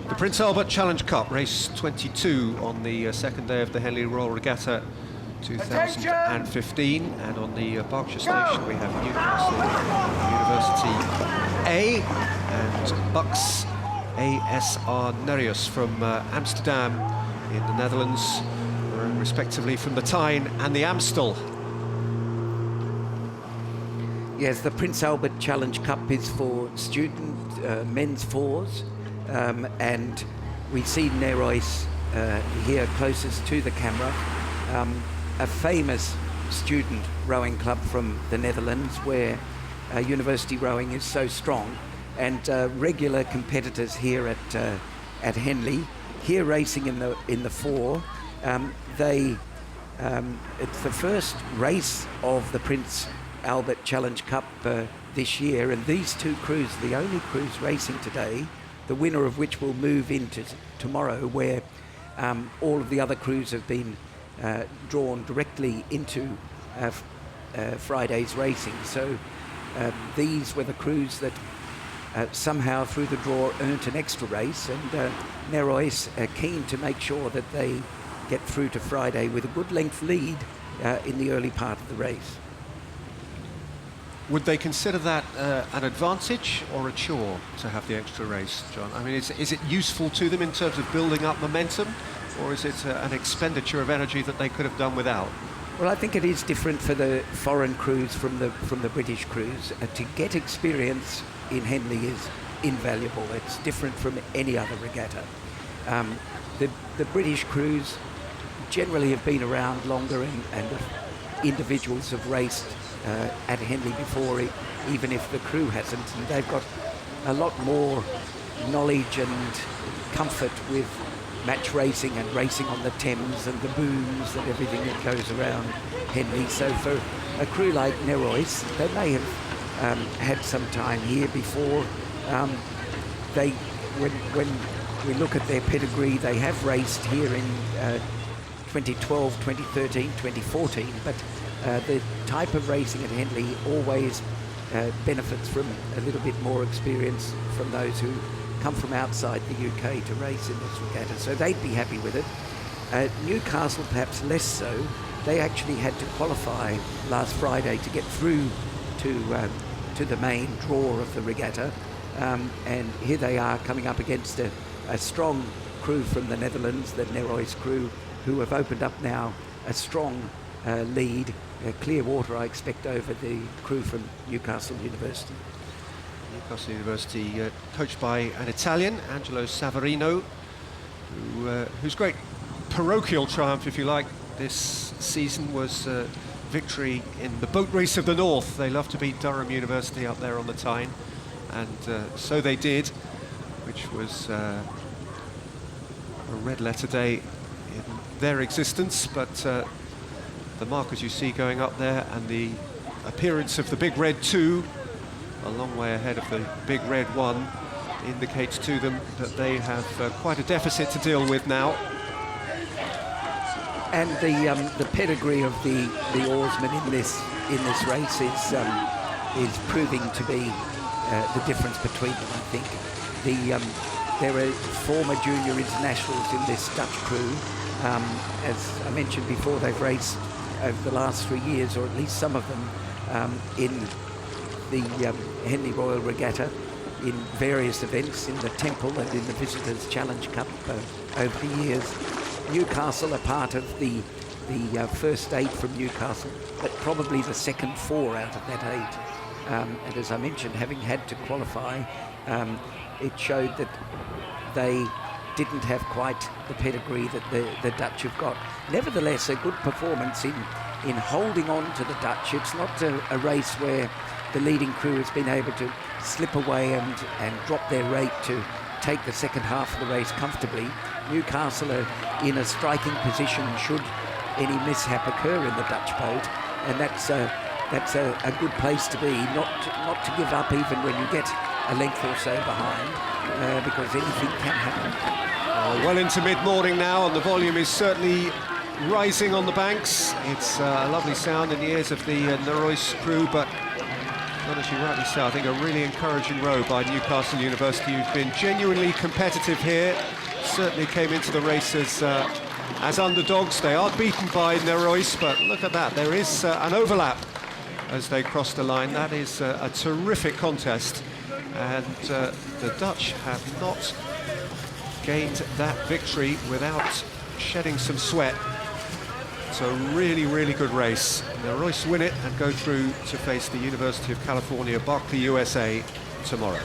The Prince Albert Challenge Cup, race 22 on the second day of the Henley Royal Regatta 2015. And on the Berkshire station we have Newcastle University A and Bucks ASR Nereus from Amsterdam in the Netherlands, respectively from the Tyne and the Amstel. Yes, the Prince Albert Challenge Cup is for student men's fours, and we see Nereus here closest to the camera, a famous student rowing club from the Netherlands where university rowing is so strong, and regular competitors here at Henley, here racing in the four. It's the first race of the Prince Albert Challenge Cup this year, and these two crews are the only crews racing today, the winner of which will move into tomorrow, where all of the other crews have been drawn directly into Friday's racing. So these were the crews that somehow through the draw earned an extra race, and Nereus are keen to make sure that they get through to Friday with a good length lead in the early part of the race. Would they consider that an advantage or a chore to have the extra race, John? I mean, is it useful to them in terms of building up momentum, or is it an expenditure of energy that they could have done without? Well, I think it is different for the foreign crews from the British crews. To get experience in Henley is invaluable. It's different from any other regatta. The British crews generally have been around longer, and individuals have raced at Henley before, even if the crew hasn't, and they've got a lot more knowledge and comfort with match racing and racing on the Thames and the booms and everything that goes around Henley. So for a crew like Nereus, they may have had some time here before. When we look at their pedigree, they have raced here in 2012, 2013, 2014, but the type of racing at Henley always benefits from a little bit more experience from those who come from outside the UK to race in this regatta, so they'd be happy with it. Newcastle perhaps less so. They actually had to qualify last Friday to get through to the main draw of the regatta, and here they are coming up against a strong crew from the Netherlands, the Nereus crew, who have opened up now a strong lead, clear water, I expect, over the crew from Newcastle University. Newcastle University, coached by an Italian, Angelo Savarino, whose great parochial triumph, if you like, this season was victory in the boat race of the North. They love to beat Durham University up there on the Tyne, and so they did, which was a red letter day in their existence, but the markers you see going up there and the appearance of the Big Red 2 a long way ahead of the Big Red 1 indicates to them that they have quite a deficit to deal with now. And the pedigree of the oarsmen in this race is proving to be the difference between them, I think. There are former junior internationals in this Dutch crew. As I mentioned before, they've raced over the last 3 years, or at least some of them, in the Henley Royal Regatta, in various events, in the Temple and in the Visitors Challenge Cup over the years. Newcastle are part of the first 8 from Newcastle, but probably the second 4 out of that 8. And as I mentioned, having had to qualify, it showed that they didn't have quite the pedigree that the Dutch have got. Nevertheless, a good performance in holding on to the Dutch. It's not a race where the leading crew has been able to slip away and drop their rate to take the second half of the race comfortably. Newcastle are in a striking position should any mishap occur in the Dutch boat, and that's a good place to be, not to give up even when you get a length or so behind, because anything can happen. Well into mid-morning now, and the volume is certainly rising on the banks. It's a lovely sound in the ears of the Nereus crew, but Well, as you rightly say, I think a really encouraging row by Newcastle University, who've been genuinely competitive here. Certainly came into the race as underdogs. They are beaten by Nereus, but look at that, there is an overlap as they cross the line. That is a terrific contest, and the Dutch have not gained that victory without shedding some sweat. So really, really good race. Nereus win it and go through to face the University of California, Berkeley, USA tomorrow.